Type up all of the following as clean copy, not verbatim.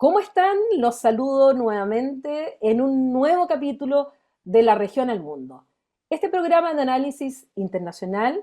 ¿Cómo están? Los saludo nuevamente en un nuevo capítulo de La Región al Mundo. Este programa de análisis internacional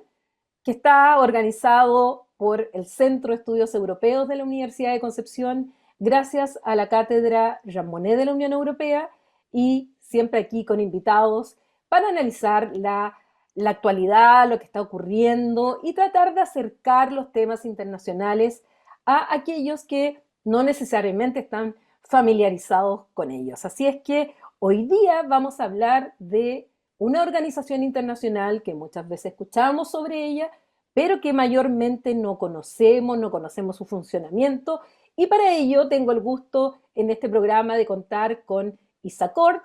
que está organizado por el Centro de Estudios Europeos de la Universidad de Concepción, gracias a la Cátedra Jean Monnet de la Unión Europea y siempre aquí con invitados para analizar la actualidad, lo que está ocurriendo y tratar de acercar los temas internacionales a aquellos que no necesariamente están familiarizados con ellos. Así es que hoy día vamos a hablar de una organización internacional que muchas veces escuchamos sobre ella, pero que mayormente no conocemos su funcionamiento, y para ello tengo el gusto en este programa de contar con Isa Cort,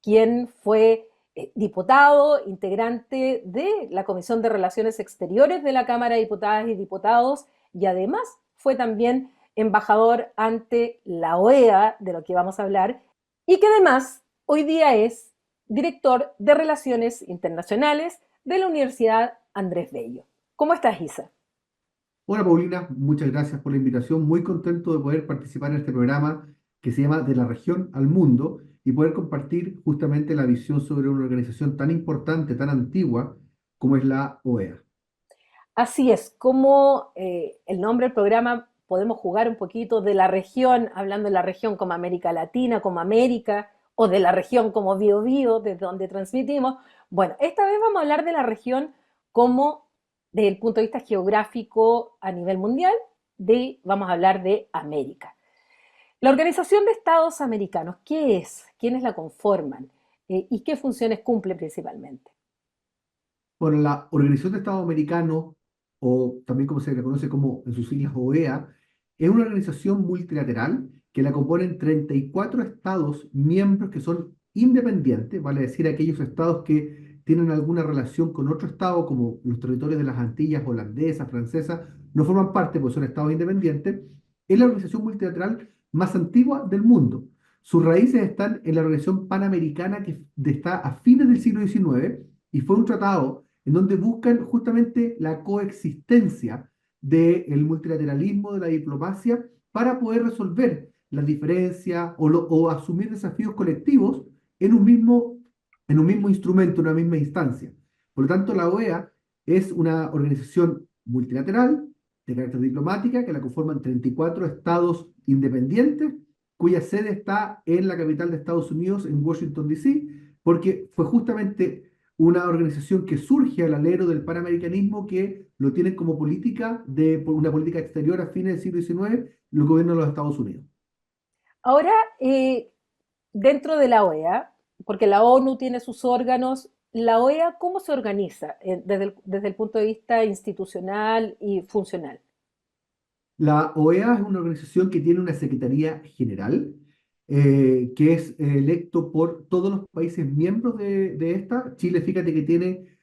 quien fue diputado, integrante de la Comisión de Relaciones Exteriores de la Cámara de Diputadas y Diputados, y además fue también embajador ante la OEA, de lo que vamos a hablar, y que además hoy día es director de Relaciones Internacionales de la Universidad Andrés Bello. ¿Cómo estás, Isa? Hola Paulina, muchas gracias por la invitación. Muy contento de poder participar en este programa que se llama De la región al mundo y poder compartir justamente la visión sobre una organización tan importante, tan antigua como es la OEA. Así es, como el nombre del programa podemos jugar un poquito de la región, hablando de la región como América Latina, como América, o de la región como Biobío, desde donde transmitimos. Bueno, esta vez vamos a hablar de la región como desde el punto de vista geográfico a nivel mundial, vamos a hablar de América. La Organización de Estados Americanos, ¿qué es? ¿Quiénes la conforman? ¿Y qué funciones cumple principalmente? Bueno, la Organización de Estados Americanos, o también como se le conoce como en sus siglas OEA, es una organización multilateral que la componen 34 estados miembros que son independientes, vale decir, aquellos estados que tienen alguna relación con otro estado, como los territorios de las Antillas holandesas, francesas, no forman parte porque son estados independientes. Es la organización multilateral más antigua del mundo. Sus raíces están en la Organización Panamericana que está a fines del siglo XIX y fue un tratado en donde buscan justamente la coexistencia del multilateralismo, de la diplomacia, para poder resolver las diferencias o asumir desafíos colectivos en en un mismo instrumento, en una misma instancia. Por lo tanto, la OEA es una organización multilateral de carácter diplomática que la conforman 34 estados independientes, cuya sede está en la capital de Estados Unidos, en Washington, D.C., porque fue justamente una organización que surge al alero del panamericanismo que lo tienen como política de una política exterior a fines del siglo XIX, los gobiernos de los Estados Unidos. Ahora, dentro de la OEA, porque la ONU tiene sus órganos, la OEA, ¿cómo se organiza desde el punto de vista institucional y funcional? La OEA es una organización que tiene una Secretaría General, que es electo por todos los países miembros de esta. Chile, fíjate que tiene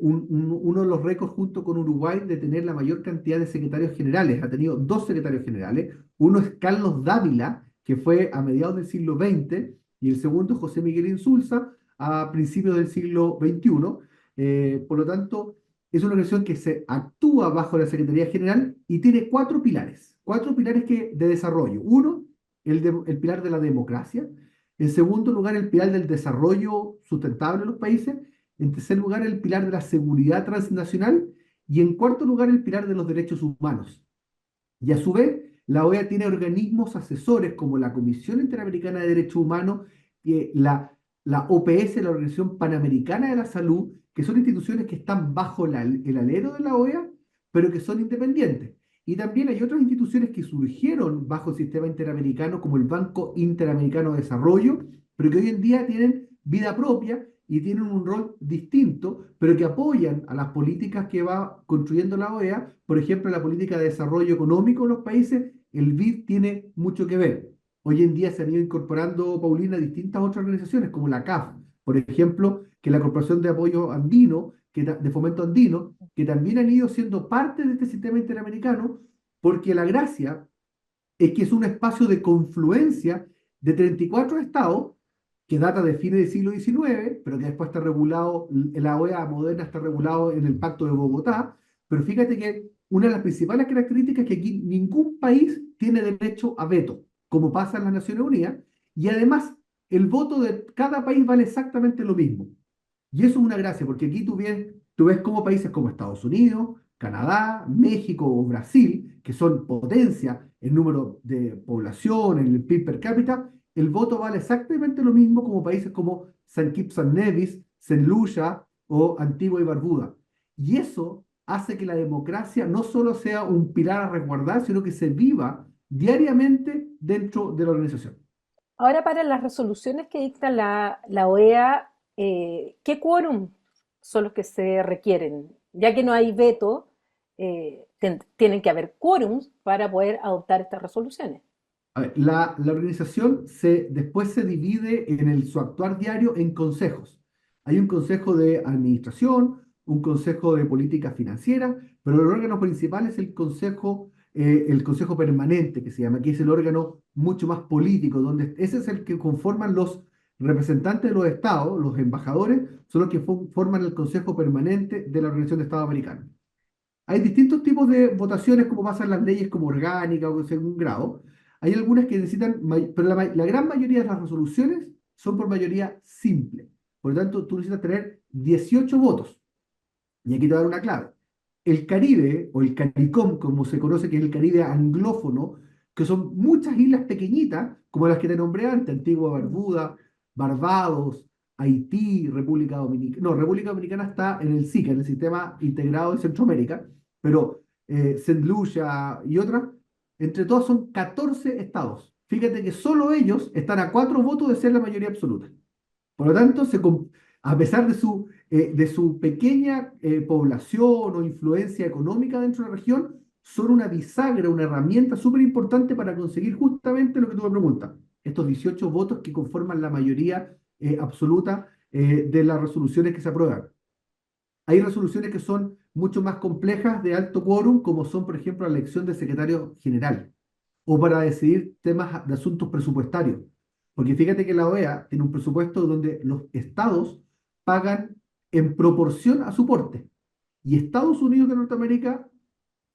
uno de los récords junto con Uruguay de tener la mayor cantidad de secretarios generales. Ha tenido dos secretarios generales. Uno es Carlos Dávila, que fue a mediados del siglo XX, y el segundo es José Miguel Insulza, a principios del siglo XXI. Por lo tanto, es una organización que se actúa bajo la Secretaría General y tiene cuatro pilares de desarrollo. Uno, el pilar de la democracia. En segundo lugar, el pilar del desarrollo sustentable de los países. En tercer lugar, el pilar de la seguridad transnacional. Y en cuarto lugar, el pilar de los derechos humanos. Y a su vez, la OEA tiene organismos asesores como la Comisión Interamericana de Derechos Humanos, y la OPS, la Organización Panamericana de la Salud, que son instituciones que están bajo el alero de la OEA, pero que son independientes. Y también hay otras instituciones que surgieron bajo el sistema interamericano, como el Banco Interamericano de Desarrollo, pero que hoy en día tienen vida propia y tienen un rol distinto, pero que apoyan a las políticas que va construyendo la OEA. Por ejemplo, la política de desarrollo económico de los países, el BID tiene mucho que ver. Hoy en día se han ido incorporando, Paulina, distintas otras organizaciones, como la CAF, por ejemplo, que es la Corporación de Apoyo Andino, de Fomento Andino, que también han ido siendo parte de este sistema interamericano, porque la gracia es que es un espacio de confluencia de 34 estados que data de fines del siglo XIX, pero que después está regulado, la OEA moderna está regulado en el Pacto de Bogotá, pero fíjate que una de las principales características es que aquí ningún país tiene derecho a veto. como pasa en las Naciones Unidas, y además el voto de cada país vale exactamente lo mismo. Y eso es una gracia, porque aquí tú ves como países como Estados Unidos, Canadá, México o Brasil, que son potencias en número de población, en el PIB per cápita, el voto vale exactamente lo mismo como países como San Kitts and Nevis, Saint Lucia o Antigua y Barbuda. Y eso hace que la democracia no solo sea un pilar a resguardar, sino que se viva diariamente dentro de la organización. Ahora, para las resoluciones que dicta la OEA, ¿qué quórum son los que se requieren? Ya que no hay veto, tienen que haber quórums para poder adoptar estas resoluciones. A ver, la organización después se divide su actuar diario en consejos. Hay un consejo de administración, un consejo de política financiera, pero el órgano principal es el consejo permanente, que se llama, que es el órgano mucho más político, donde ese es el que conforman los representantes de los estados, los embajadores, son los que forman el consejo permanente de la Organización de Estados Americanos. Hay distintos tipos de votaciones, como pasan las leyes como orgánicas o según grado. Hay algunas que necesitan, pero la gran mayoría de las resoluciones son por mayoría simple. Por lo tanto, tú necesitas tener 18 votos. Y aquí te voy a dar una clave. El Caribe, o el CARICOM, como se conoce, que es el Caribe anglófono, que son muchas islas pequeñitas, como las que te nombré antes, Antigua Barbuda, Barbados, Haití, República Dominicana. No, República Dominicana está en el SICA, en el Sistema Integrado de Centroamérica, pero Saint Lucia y otras, entre todas son 14 estados. Fíjate que solo ellos están a 4 votos de ser la mayoría absoluta. Por lo tanto, a pesar de su pequeña población o influencia económica dentro de la región, son una bisagra, una herramienta súper importante para conseguir justamente lo que tú me preguntas, estos 18 votos que conforman la mayoría absoluta de las resoluciones que se aprueban. Hay resoluciones que son mucho más complejas de alto quórum, como son, por ejemplo, la elección del secretario general o para decidir temas de asuntos presupuestarios. Porque fíjate que la OEA tiene un presupuesto donde los estados pagan en proporción a su porte. Y Estados Unidos de Norteamérica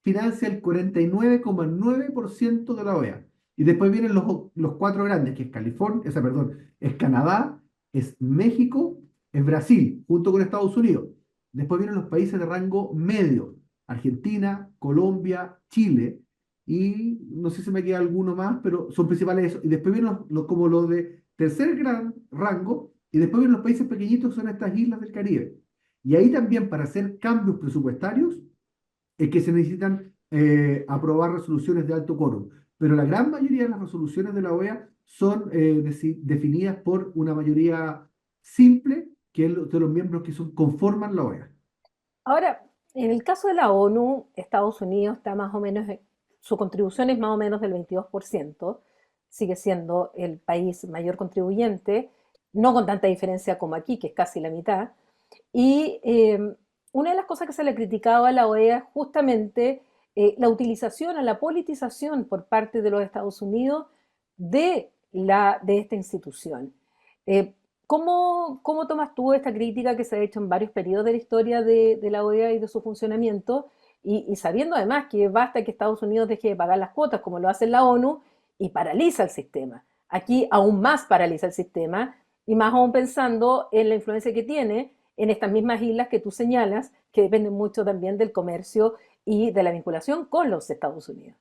financia el 49,9% de la OEA. Y después vienen los cuatro grandes, que es California, perdón, es Canadá, es México, es Brasil, junto con Estados Unidos. Después vienen los países de rango medio, Argentina, Colombia, Chile, y no sé si me queda alguno más, pero son principales eso. Y después vienen como los de tercer gran rango, y después vienen los países pequeñitos, que son estas islas del Caribe. Y ahí también, para hacer cambios presupuestarios, es que se necesitan aprobar resoluciones de alto quórum. Pero la gran mayoría de las resoluciones de la OEA son definidas por una mayoría simple, que es de los miembros que conforman la OEA. Ahora, en el caso de la ONU, Estados Unidos está más o menos, su contribución es más o menos del 22%, sigue siendo el país mayor contribuyente, no con tanta diferencia como aquí, que es casi la mitad. Y una de las cosas que se le criticaba a la OEA es justamente la utilización, a la politización por parte de los Estados Unidos de esta institución. Eh, ¿Cómo tomas tú esta crítica que se ha hecho en varios periodos de la historia de la OEA y de su funcionamiento? Y sabiendo además que basta que Estados Unidos deje de pagar las cuotas como lo hace la ONU y paraliza el sistema. Aquí aún más paraliza el sistema y más aún pensando en la influencia que tiene en estas mismas islas que tú señalas, que dependen mucho también del comercio y de la vinculación con los Estados Unidos.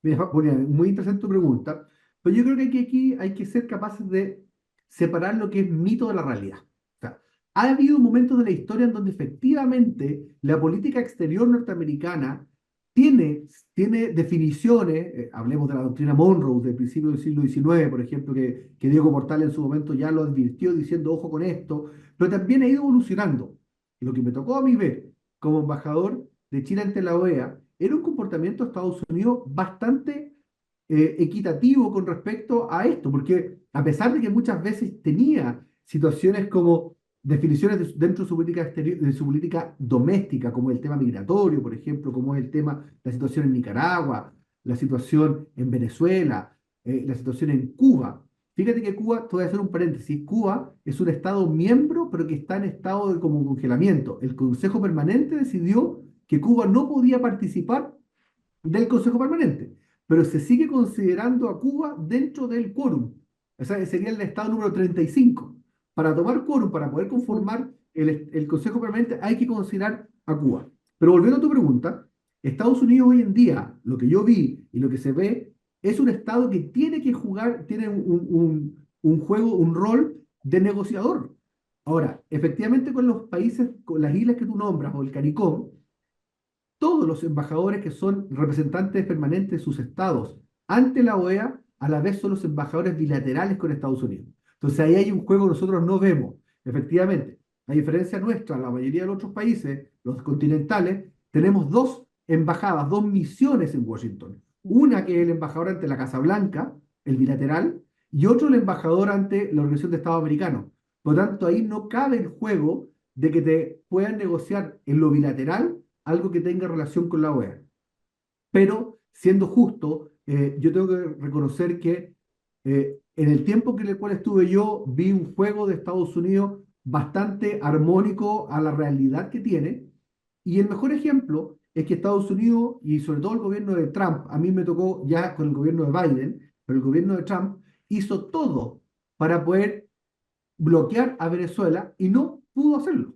Mira, Julián, muy interesante tu pregunta, pero yo creo que aquí hay que ser capaces de separar lo que es mito de la realidad. O sea, ha habido momentos de la historia en donde efectivamente la política exterior norteamericana tiene, tiene definiciones, hablemos de la doctrina Monroe del principio del siglo XIX, por ejemplo, que Diego Portales en su momento ya lo advirtió diciendo ojo con esto, pero también ha ido evolucionando. Y lo que me tocó a mí ver como embajador de Chile ante la OEA era un comportamiento de Estados Unidos bastante equitativo con respecto a esto, porque a pesar de que muchas veces tenía situaciones como definiciones dentro de su política exterior, de su política doméstica, como el tema migratorio, por ejemplo, como es la situación en Nicaragua, la situación en Venezuela, la situación en Cuba. Fíjate que Cuba, te voy a hacer un paréntesis, Cuba es un estado miembro, pero que está en estado de como congelamiento. El Consejo Permanente decidió que Cuba no podía participar del Consejo Permanente. pero se sigue considerando a Cuba dentro del quórum. O sea, sería el estado número 35. Para tomar quórum, para poder conformar el Consejo Permanente, hay que considerar a Cuba. Pero volviendo a tu pregunta, Estados Unidos hoy en día, lo que yo vi y lo que se ve, es un estado que tiene que jugar, tiene un juego, un rol de negociador. Ahora, efectivamente con los países, con las islas que tú nombras o el CARICOM, todos los embajadores que son representantes permanentes de sus estados ante la OEA, a la vez son los embajadores bilaterales con Estados Unidos. Entonces ahí hay un juego que nosotros no vemos. Efectivamente, a diferencia nuestra, la mayoría de los otros países, los continentales, tenemos dos embajadas, dos misiones en Washington. Una que es el embajador ante la Casa Blanca, el bilateral, y otro el embajador ante la Organización de Estados Americanos. Por lo tanto, ahí no cabe el juego de que te puedan negociar en lo bilateral algo que tenga relación con la OEA. Pero, siendo justo, yo tengo que reconocer que en el tiempo en el cual estuve yo, vi un juego de Estados Unidos bastante armónico a la realidad que tiene. Y el mejor ejemplo es que Estados Unidos, y sobre todo el gobierno de Trump, a mí me tocó ya con el gobierno de Biden, pero el gobierno de Trump hizo todo para poder bloquear a Venezuela y no pudo hacerlo.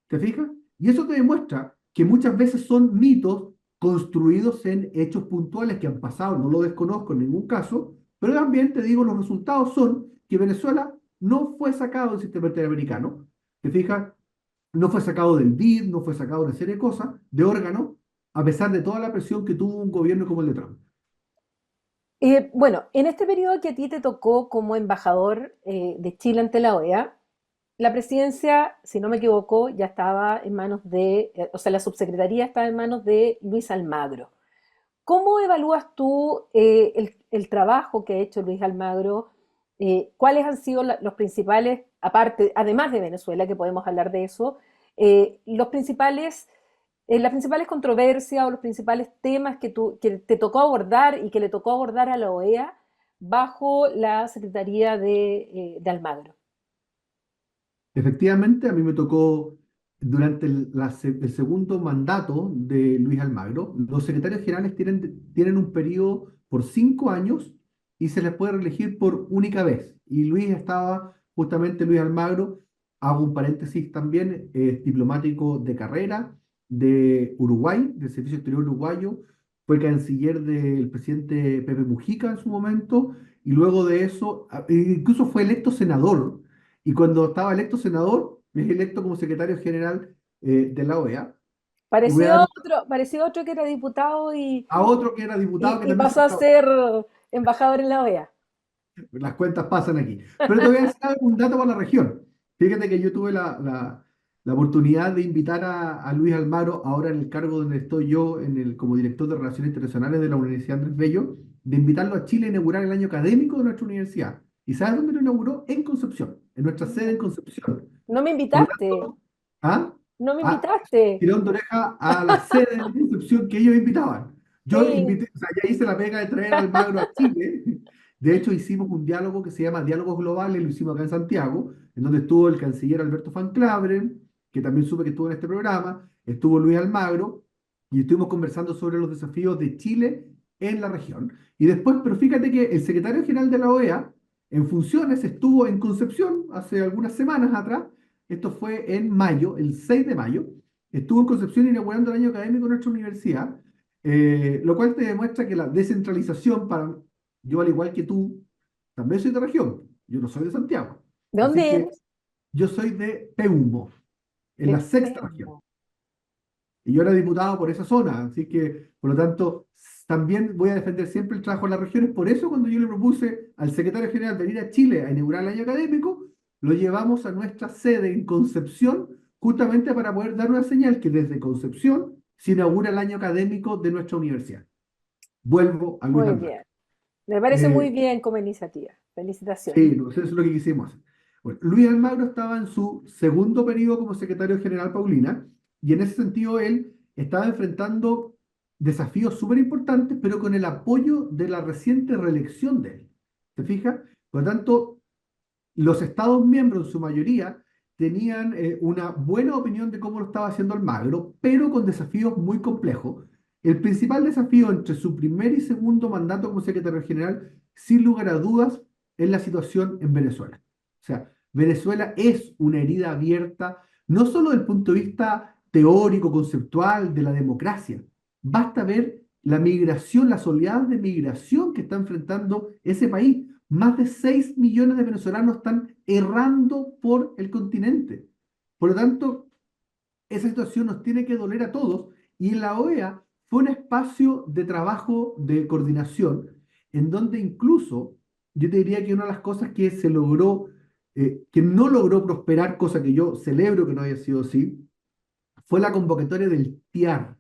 ¿Te fijas? Y eso te demuestra que muchas veces son mitos construidos en hechos puntuales que han pasado, no lo desconozco en ningún caso, pero también te digo, los resultados son que Venezuela no fue sacado del sistema interamericano, ¿te fijas? No fue sacado del BID, no fue sacado de una serie de cosas, de órganos, a pesar de toda la presión que tuvo un gobierno como el de Trump. Bueno, en este periodo que a ti te tocó como embajador de Chile ante la OEA, la presidencia, si no me equivoco, ya estaba en manos de, o sea, la subsecretaría estaba en manos de Luis Almagro. ¿Cómo evalúas tú el trabajo que ha hecho Luis Almagro? ¿Cuáles han sido los principales, aparte, además de Venezuela, que podemos hablar de eso, los principales, las principales controversias o los principales temas que te tocó abordar y que le tocó abordar a la OEA bajo la secretaría de Almagro? Efectivamente, a mí me tocó durante el segundo mandato de Luis Almagro. Los secretarios generales tienen un periodo por 5 años y se les puede reelegir por única vez. Y Luis estaba, justamente Luis Almagro, hago un paréntesis también, es diplomático de carrera de Uruguay, del Servicio Exterior Uruguayo, fue canciller del presidente Pepe Mujica en su momento, y luego de eso, incluso fue electo senador y cuando estaba electo senador, es electo como secretario general de la OEA. Y voy a dar Pareció otro que era diputado a otro que era diputado que y también se pasó a ser embajador en la OEA. las cuentas pasan aquí. Pero te voy a decir un dato para la región. Fíjate que yo tuve la oportunidad de invitar a Luis Almagro, ahora en el cargo donde estoy yo, como director de Relaciones Internacionales de la Universidad Andrés Bello, de invitarlo a Chile a inaugurar el año académico de nuestra universidad. ¿Y sabes dónde lo inauguró? En Concepción, en nuestra sede en Concepción. No me Por lo invitaste, tanto, ¿ah? no me Ah, invitaste. tirón de oreja a la sede de Concepción que ellos invitaban. Yo Sí, invité, o sea, ya hice la pega de traer al Magro a Chile. De hecho, hicimos un diálogo que se llama Diálogos Globales, lo hicimos acá en Santiago, en donde estuvo el canciller Alberto Van Claveren, que también supe que estuvo en este programa, estuvo Luis Almagro, y estuvimos conversando sobre los desafíos de Chile en la región. Y después, pero fíjate que el secretario general de la OEA, en funciones, estuvo en Concepción hace algunas semanas atrás, esto fue en mayo, el 6 de mayo, estuvo en Concepción inaugurando el año académico de nuestra universidad, lo cual te demuestra que la descentralización, yo al igual que tú, también soy de región, yo no soy de Santiago, ¿de así dónde que eres? yo soy de Peumo, en De la sexta región. Pemo. Y yo era diputado por esa zona, así que, por lo tanto, también voy a defender siempre el trabajo en las regiones. Por eso, cuando yo le propuse al secretario general venir a Chile a inaugurar el año académico, lo llevamos a nuestra sede en Concepción, justamente para poder dar una señal que desde Concepción se inaugura el año académico de nuestra universidad. Vuelvo a Luis Muy Almagro. bien. Me parece muy Eh, bien como iniciativa. Felicitaciones. Sí, no sé, eso es lo que quisimos hacer. Bueno, Luis Almagro estaba en su segundo periodo como secretario general Paulina, y en ese sentido él estaba enfrentando desafíos súper importantes, pero con el apoyo de la reciente reelección de él. ¿Te fijas? Por lo tanto, los Estados miembros, en su mayoría, tenían una buena opinión de cómo lo estaba haciendo Almagro, pero con desafíos muy complejos. el principal desafío entre su primer y segundo mandato como secretario general, sin lugar a dudas, es la situación en Venezuela. O sea, Venezuela es una herida abierta, no solo desde el punto de vista teórico, conceptual, de la democracia. Basta ver la migración, las oleadas de migración que está enfrentando ese país. Más de 6 millones de venezolanos están errando por el continente. Por lo tanto, esa situación nos tiene que doler a todos y la OEA fue un espacio de trabajo, de coordinación, en donde incluso yo te diría que una de las cosas que se logró, que no logró prosperar, cosa que yo celebro que no haya sido así, fue la convocatoria del TIAR,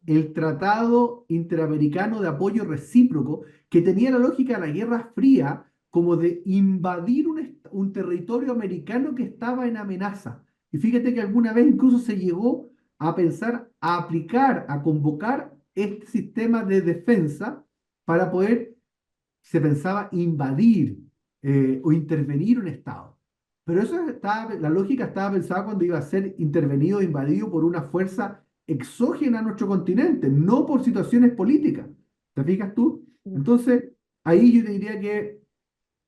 el Tratado Interamericano de Apoyo Recíproco, que tenía la lógica de la Guerra Fría, como de invadir un territorio americano que estaba en amenaza. Y fíjate que alguna vez incluso se llegó a pensar, a aplicar, a convocar este sistema de defensa para poder, se pensaba, invadir o intervenir un Estado. Pero eso estaba, la lógica estaba pensada cuando iba a ser intervenido, invadido por una fuerza exógena a nuestro continente, no por situaciones políticas. ¿Te fijas tú? Entonces, ahí yo te diría que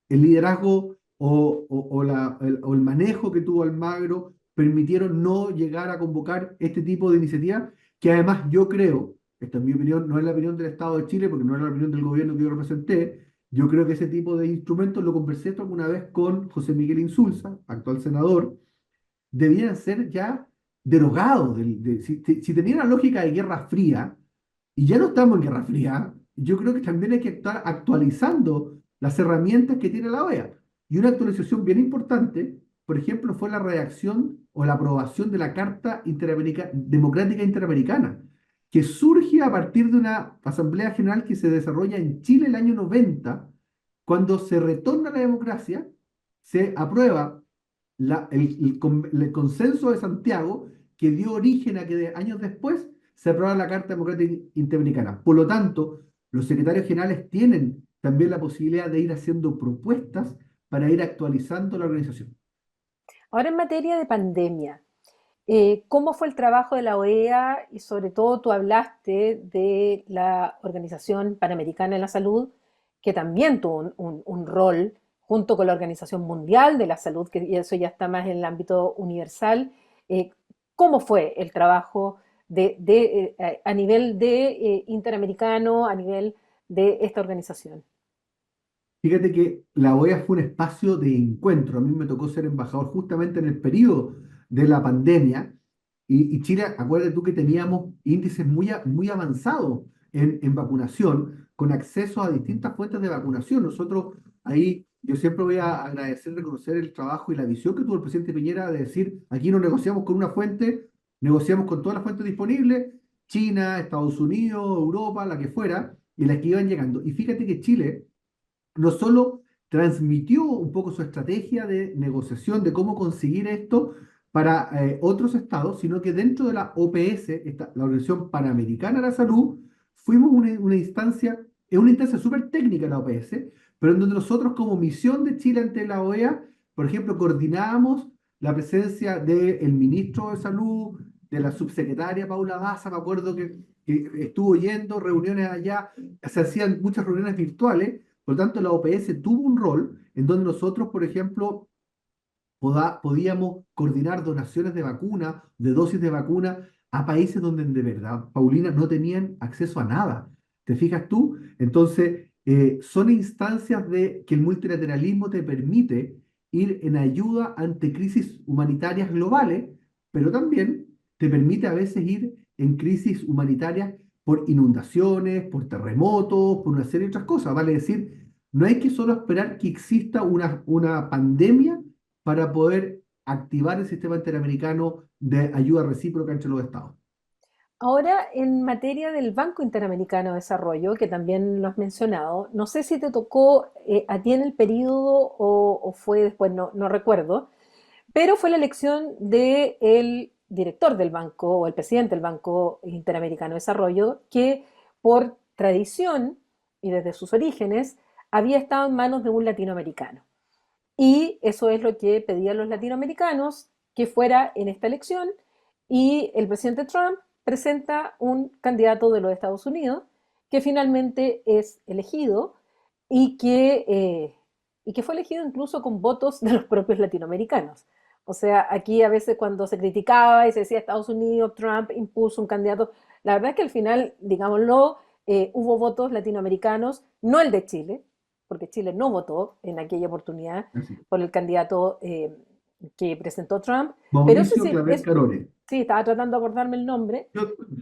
el liderazgo o el manejo que tuvo Almagro permitieron no llegar a convocar este tipo de iniciativas, que además yo creo, esta es mi opinión, no es la opinión del Estado de Chile, porque no es la opinión del gobierno que yo representé, yo creo que ese tipo de instrumentos, lo conversé esto alguna vez con José Miguel Insulza, actual senador, debían ser ya derogados. Si tenían la lógica de Guerra Fría, y ya no estamos en Guerra Fría, yo creo que también hay que estar actualizando las herramientas que tiene la OEA. Y una actualización bien importante, por ejemplo, fue la redacción o la aprobación de la Carta Democrática Interamericana, que surge a partir de una Asamblea General que se desarrolla en Chile el año 90, cuando se retorna a la democracia, se aprueba el consenso de Santiago que dio origen a que años después se aprobara la Carta Democrática Interamericana. Por lo tanto, los secretarios generales tienen también la posibilidad de ir haciendo propuestas para ir actualizando la organización. Ahora en materia de pandemia, ¿cómo fue el trabajo de la OEA? Y sobre todo tú hablaste de la Organización Panamericana de la Salud, que también tuvo un rol junto con la Organización Mundial de la Salud, que eso ya está más en el ámbito universal. Eh, ¿Cómo fue el trabajo a nivel de interamericano, a nivel de esta organización? Fíjate que la OEA fue un espacio de encuentro. A mí me tocó ser embajador justamente en el periodo de la pandemia y Chile, acuérdate tú que teníamos índices muy avanzados en vacunación, con acceso a distintas fuentes de vacunación. Nosotros ahí, yo siempre voy a agradecer, reconocer el trabajo y la visión que tuvo el presidente Piñera de decir, aquí no negociamos con una fuente, negociamos con todas las fuentes disponibles, China, Estados Unidos, Europa, la que fuera, y las que iban llegando. Y fíjate que Chile no solo transmitió un poco su estrategia de negociación de cómo conseguir esto para otros estados, sino que dentro de la OPS, la Organización Panamericana de la Salud, fuimos una instancia súper técnica la OPS, pero en donde nosotros como misión de Chile ante la OEA, por ejemplo, coordinábamos la presencia del ministro de Salud, de la subsecretaria Paula Daza, me acuerdo que estuvo yendo reuniones allá, se hacían muchas reuniones virtuales. Por lo tanto, la OPS tuvo un rol en donde nosotros, por ejemplo, podíamos coordinar donaciones de vacuna, de dosis de vacuna, a países donde de verdad, Paulina, no tenían acceso a nada. ¿Te fijas tú? Entonces, son instancias de que el multilateralismo te permite ir en ayuda ante crisis humanitarias globales, pero también te permite a veces ir en crisis humanitarias por inundaciones, por terremotos, por una serie de otras cosas. Vale decir, no hay que solo esperar que exista una pandemia para poder activar el sistema interamericano de ayuda recíproca entre los estados. Ahora, en materia del Banco Interamericano de Desarrollo, que también lo has mencionado, no sé si te tocó a ti en el periodo o fue después, no recuerdo, pero fue la elección del director del banco o el presidente del Banco Interamericano de Desarrollo, que por tradición y desde sus orígenes había estado en manos de un latinoamericano. Y eso es lo que pedían los latinoamericanos que fuera en esta elección. Y el presidente Trump presenta un candidato de los Estados Unidos que finalmente es elegido y que fue elegido incluso con votos de los propios latinoamericanos. O sea, aquí a veces cuando se criticaba y se decía Estados Unidos, Trump impuso un candidato, la verdad es que al final, digámoslo, hubo votos latinoamericanos, no el de Chile, porque Chile no votó en aquella oportunidad Así. por el candidato que presentó Trump, pero eso Mauricio sí, Claver Carone. sí, estaba tratando de acordarme el nombre.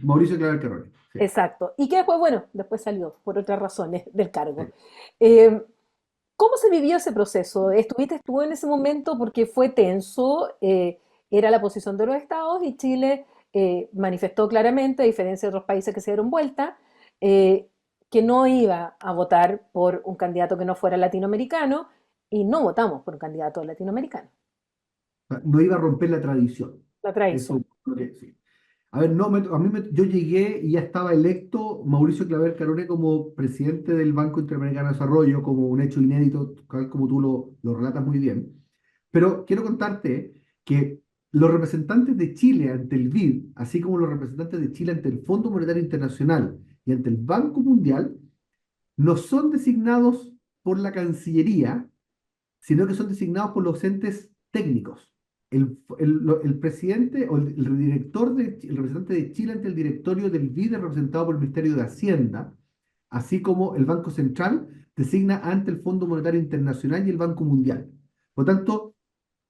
Mauricio Claver Carone. Sí. Exacto. Y que después, bueno, después salió por otras razones del cargo. Eh, ¿Cómo se vivió ese proceso? ¿Estuviste tú en ese momento porque fue tenso? Era la posición de los estados y Chile manifestó claramente, a diferencia de otros países que se dieron vuelta, eh, que no iba a votar por un candidato que no fuera latinoamericano y no votamos por un candidato latinoamericano. No iba a romper la tradición. La Eso, tradición. sí. A ver, no, yo llegué y ya estaba electo Mauricio Claver Carone como presidente del Banco Interamericano de Desarrollo, como un hecho inédito, tal como tú lo relatas muy bien. Pero quiero contarte que los representantes de Chile ante el BID, así como los representantes de Chile ante el Fondo Monetario Internacional y ante el Banco Mundial, no son designados por la Cancillería, sino que son designados por los entes técnicos. El presidente o el director, el representante de Chile ante el directorio del BID es representado por el Ministerio de Hacienda, así como el Banco Central designa ante el Fondo Monetario Internacional y el Banco Mundial. Por lo tanto,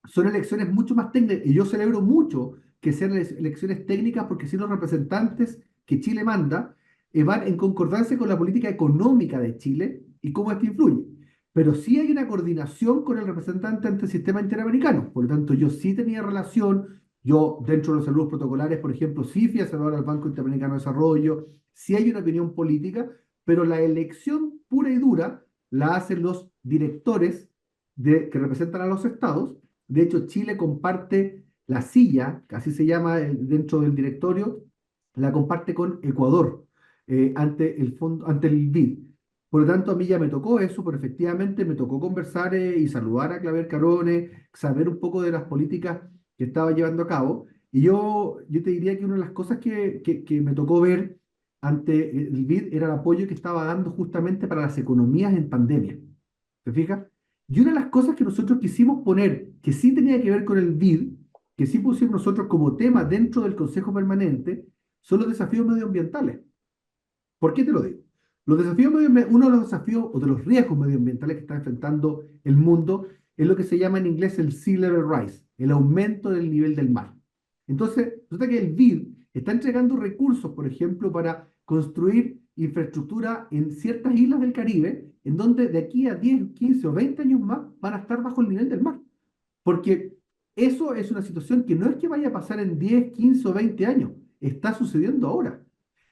son elecciones mucho más técnicas y yo celebro mucho que sean elecciones técnicas porque si los representantes que Chile manda van en concordancia con la política económica de Chile y cómo esto influye. Pero sí hay una coordinación con el representante ante el sistema interamericano. Por lo tanto, yo sí tenía relación, yo dentro de los saludos protocolares, por ejemplo, sí fui a saludar al Banco Interamericano de Desarrollo, sí hay una opinión política, pero la elección pura y dura la hacen los directores que representan a los estados. De hecho, Chile comparte la silla, que así se llama dentro del directorio, la comparte con Ecuador ante el BID. Por lo tanto, a mí ya me tocó eso, pero efectivamente me tocó conversar y saludar a Claver Carone, saber un poco de las políticas que estaba llevando a cabo. Y yo te diría que una de las cosas que me tocó ver ante el BID era el apoyo que estaba dando justamente para las economías en pandemia. ¿Te fijas? Y una de las cosas que nosotros quisimos poner, que sí tenía que ver con el BID, que sí pusimos nosotros como tema dentro del Consejo Permanente, son los desafíos medioambientales. ¿Por qué te lo digo? Uno de los desafíos o de los riesgos medioambientales que está enfrentando el mundo es lo que se llama en inglés el sea level rise, el aumento del nivel del mar. Entonces, resulta que el BID está entregando recursos, por ejemplo, para construir infraestructura en ciertas islas del Caribe, en donde de aquí a 10, 15 o 20 años más van a estar bajo el nivel del mar. Porque eso es una situación que no es que vaya a pasar en 10, 15 o 20 años, está sucediendo ahora.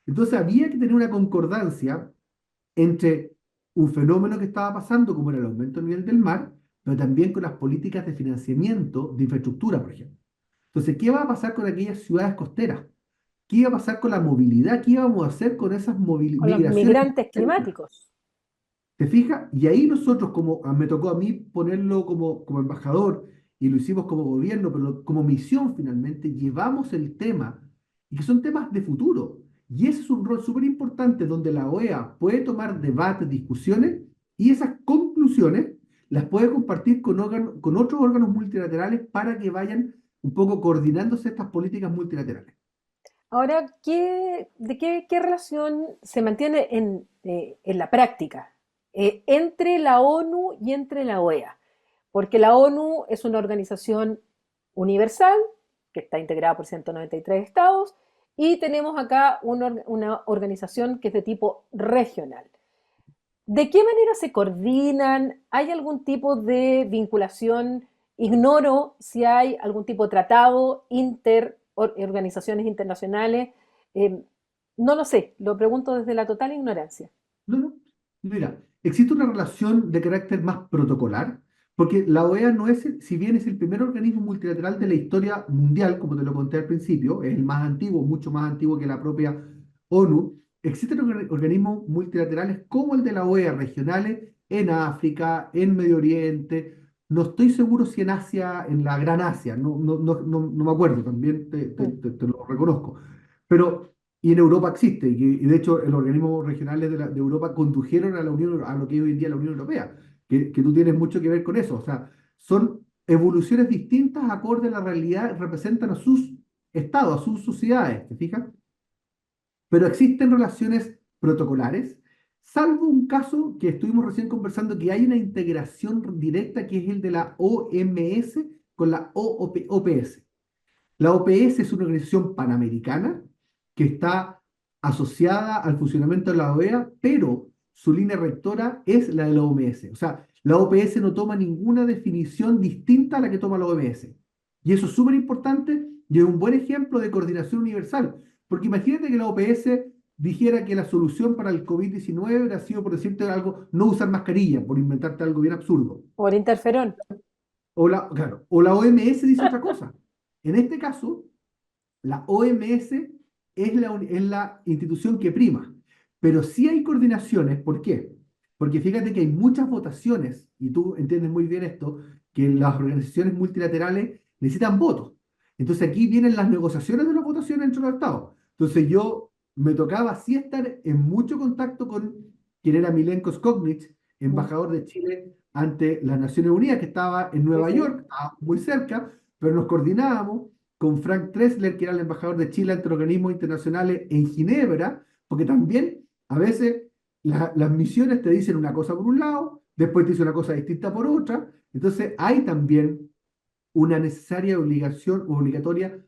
Entonces había que tener una concordancia entre un fenómeno que estaba pasando, como era el aumento del nivel del mar, pero también con las políticas de financiamiento de infraestructura, por ejemplo. Entonces, ¿qué va a pasar con aquellas ciudades costeras? ¿Qué iba a pasar con la movilidad? ¿Qué íbamos a hacer con esas Con los migraciones? migrantes climáticos. ¿Te fijas? Y ahí nosotros, como me tocó a mí ponerlo como embajador, y lo hicimos como gobierno, pero como misión finalmente, llevamos el tema, y que son temas de futuro. Y ese es un rol súper importante donde la OEA puede tomar debates, discusiones, y esas conclusiones las puede compartir con otros órganos multilaterales para que vayan un poco coordinándose estas políticas multilaterales. Ahora, ¿qué relación se mantiene en la práctica entre la ONU y entre la OEA? Porque la ONU es una organización universal que está integrada por 193 estados y tenemos acá una organización que es de tipo regional. ¿De qué manera se coordinan? ¿Hay algún tipo de vinculación? Ignoro si hay algún tipo de tratado organizaciones internacionales. Eh, no lo sé, lo pregunto desde la total ignorancia. No, no. Mira, existe una relación de carácter más protocolar, porque la OEA no es, si bien es el primer organismo multilateral de la historia mundial, como te lo conté al principio, es el más antiguo, mucho más antiguo que la propia ONU, existen organismos multilaterales como el de la OEA, regionales en África, en Medio Oriente, no estoy seguro si en Asia, en la Gran Asia, no me acuerdo, también Mm. te lo reconozco. Pero Y en Europa existe, y de hecho los organismos regionales de Europa condujeron a la Unión, a lo que hoy en día es la Unión Europea, que tú tienes mucho que ver con eso. O sea, son evoluciones distintas acorde a la realidad, representan a sus estados, a sus sociedades, ¿te fijas? Pero existen relaciones protocolares, salvo un caso que estuvimos recién conversando, que hay una integración directa que es el de la OMS con la OPS. La OPS es una organización panamericana que está asociada al funcionamiento de la OEA, pero su línea rectora es la de la OMS. O sea, la OPS no toma ninguna definición distinta a la que toma la OMS. Y eso es súper importante y es un buen ejemplo de coordinación universal. Porque imagínate que la OPS dijera que la solución para el COVID-19 hubiera sido, por decirte algo, no usar mascarilla, por inventarte algo bien absurdo. Por interferón. Claro, o la OMS dice otra cosa. En este caso, la OMS es la institución que prima, pero sí hay coordinaciones. ¿Por qué? Porque fíjate que hay muchas votaciones, y tú entiendes muy bien esto, que las organizaciones multilaterales necesitan votos. Entonces aquí vienen las negociaciones de las votaciones entre los estados. Entonces yo me tocaba sí estar en mucho contacto con quien era Milenko Skobnic, Mm. embajador de Chile ante las Naciones Unidas, que estaba en Sí, Nueva sí. York, estaba muy cerca, pero nos coordinábamos con Frank Tressler, que era el embajador de Chile ante organismos internacionales en Ginebra, porque también a veces las misiones te dicen una cosa por un lado, después te dicen una cosa distinta por otra, entonces hay también una necesaria obligación o obligatoria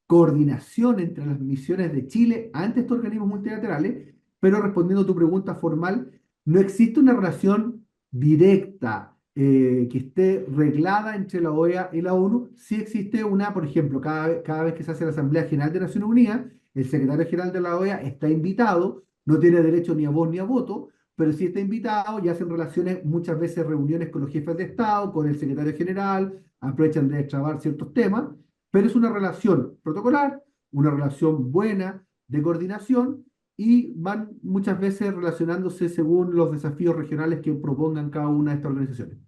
coordinación entre las misiones de Chile ante estos organismos multilaterales, pero respondiendo a tu pregunta formal, no existe una relación directa que esté reglada entre la OEA y la ONU. Sí existe una, por ejemplo, cada vez que se hace la Asamblea General de Naciones Unidas, el secretario general de la OEA está invitado, no tiene derecho ni a voz ni a voto, pero sí está invitado y hacen relaciones, muchas veces reuniones con los jefes de Estado, con el secretario general, aprovechan de extrabar ciertos temas, pero es una relación protocolar, una relación buena de coordinación y van muchas veces relacionándose según los desafíos regionales que propongan cada una de estas organizaciones.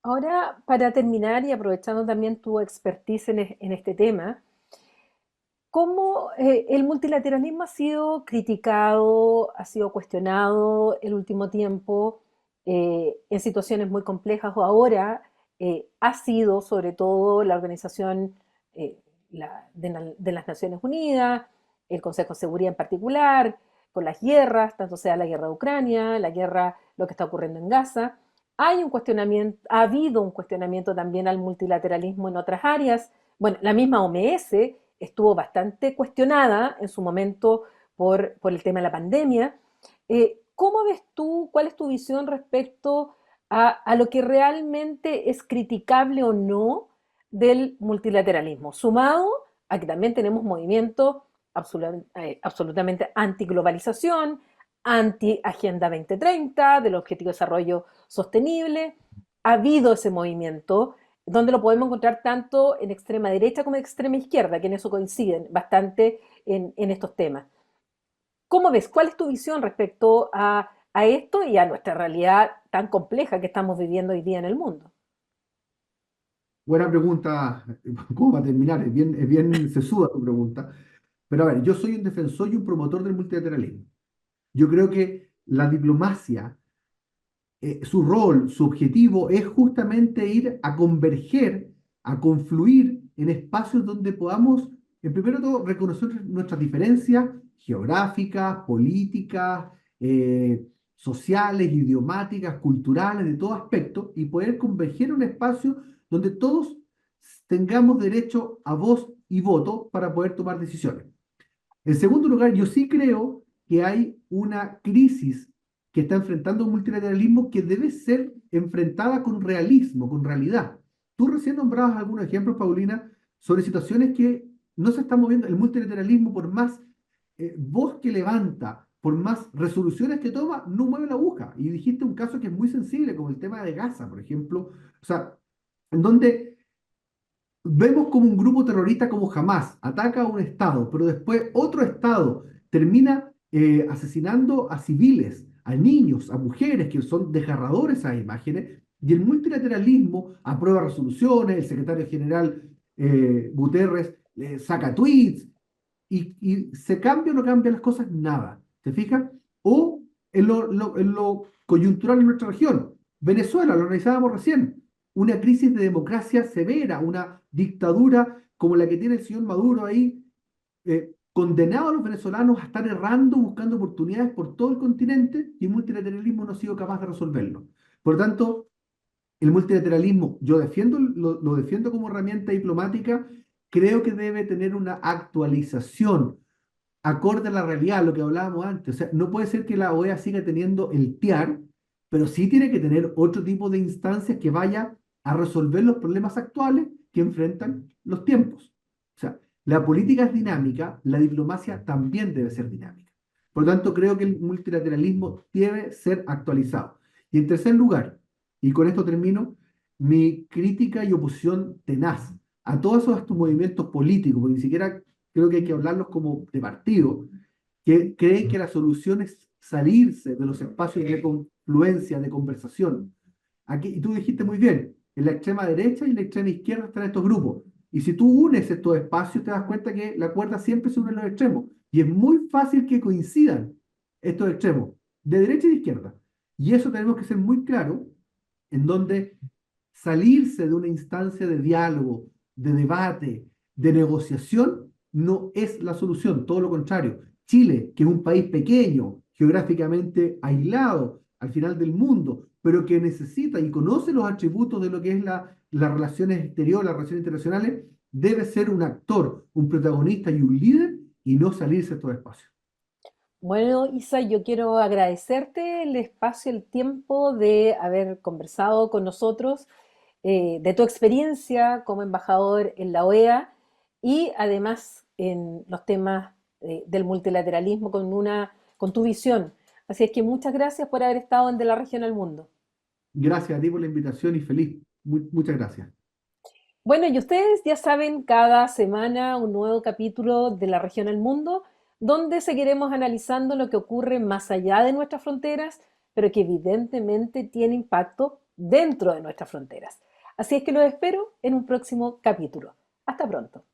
Ahora, para terminar y aprovechando también tu expertise en este tema, ¿cómo el multilateralismo ha sido criticado, ha sido cuestionado el último tiempo en situaciones muy complejas o ahora ha sido sobre todo la organización eh, de las Naciones Unidas, el Consejo de Seguridad en particular, con las guerras, tanto sea la guerra de Ucrania, la guerra, lo que está ocurriendo en Gaza? Hay un cuestionamiento, ha habido un cuestionamiento también al multilateralismo en otras áreas. Bueno, la misma OMS estuvo bastante cuestionada en su momento por el tema de la pandemia. ¿Cómo ves tú, cuál es tu visión respecto a lo que realmente es criticable o no del multilateralismo? Sumado a que también tenemos movimientos absolutamente anti-globalización, anti-Agenda 2030, del Objetivo de Desarrollo Sostenible. Ha habido ese movimiento donde lo podemos encontrar tanto en extrema derecha como en extrema izquierda, que en eso coinciden bastante en estos temas. ¿Cómo ves? ¿Cuál es tu visión respecto a esto y a nuestra realidad tan compleja que estamos viviendo hoy día en el mundo? Buena pregunta, ¿cómo va a terminar? Es bien sesuda tu pregunta. Pero a ver, yo soy un defensor y un promotor del multilateralismo. Yo creo que la diplomacia su rol, su objetivo es justamente ir a converger, a confluir en espacios donde podamos, en primero todo, reconocer nuestras diferencias geográficas, políticas, sociales, idiomáticas, culturales, de todo aspecto, y poder converger en un espacio donde todos tengamos derecho a voz y voto para poder tomar decisiones. En segundo lugar, yo sí creo que hay una crisis que está enfrentando un multilateralismo que debe ser enfrentada con realismo, con realidad. Tú recién nombrabas algunos ejemplos, Paulina, sobre situaciones que no se están moviendo. El multilateralismo, por más voz que levanta, por más resoluciones que toma, no mueve la aguja. Y dijiste un caso que es muy sensible, como el tema de Gaza, por ejemplo. O sea, en donde vemos como un grupo terrorista como Hamas ataca a un Estado, pero después otro Estado termina asesinando a civiles, a niños, a mujeres, que son desgarradores esas imágenes, y el multilateralismo aprueba resoluciones, el secretario general Guterres saca tweets, y se cambia o no cambian las cosas, nada. ¿Te fijas? O en lo coyuntural en nuestra región. Venezuela, lo analizábamos recién, una crisis de democracia severa, una dictadura como la que tiene el señor Maduro ahí, condenado a los venezolanos a estar errando, buscando oportunidades por todo el continente, y el multilateralismo no ha sido capaz de resolverlo. Por lo tanto, el multilateralismo, yo lo defiendo como herramienta diplomática, creo que debe tener una actualización acorde a la realidad, lo que hablábamos antes. O sea, no puede ser que la OEA siga teniendo el TIAR, pero sí tiene que tener otro tipo de instancias que vaya a resolver los problemas actuales que enfrentan los tiempos. O sea, la política es dinámica, la diplomacia también debe ser dinámica. Por lo tanto, creo que el multilateralismo debe ser actualizado. Y en tercer lugar, y con esto termino, mi crítica y oposición tenaz a todos estos movimientos políticos, porque ni siquiera creo que hay que hablarlos como de partido, que creen que la solución es salirse de los espacios de confluencia, de conversación. Aquí, y tú dijiste muy bien, en la extrema derecha y en la extrema izquierda están estos grupos. Y si tú unes estos espacios, te das cuenta que la cuerda siempre se une en los extremos. Y es muy fácil que coincidan estos extremos, de derecha y de izquierda. Y eso tenemos que ser muy claros, en donde salirse de una instancia de diálogo, de debate, de negociación, no es la solución, todo lo contrario. Chile, que es un país pequeño, geográficamente aislado, al final del mundo, pero que necesita y conoce los atributos de lo que es las relaciones exteriores, las relaciones internacionales, debe ser un actor, un protagonista y un líder y no salirse de estos espacios. Bueno, Isa, yo quiero agradecerte el espacio, el tiempo de haber conversado con nosotros, de tu experiencia como embajador en la OEA y además en los temas del multilateralismo con tu visión. Así es que muchas gracias por haber estado en De la Región al Mundo. Gracias a ti por la invitación y feliz. Muchas gracias. Bueno, y ustedes ya saben, cada semana un nuevo capítulo de La Región al Mundo, donde seguiremos analizando lo que ocurre más allá de nuestras fronteras, pero que evidentemente tiene impacto dentro de nuestras fronteras. Así es que los espero en un próximo capítulo. Hasta pronto.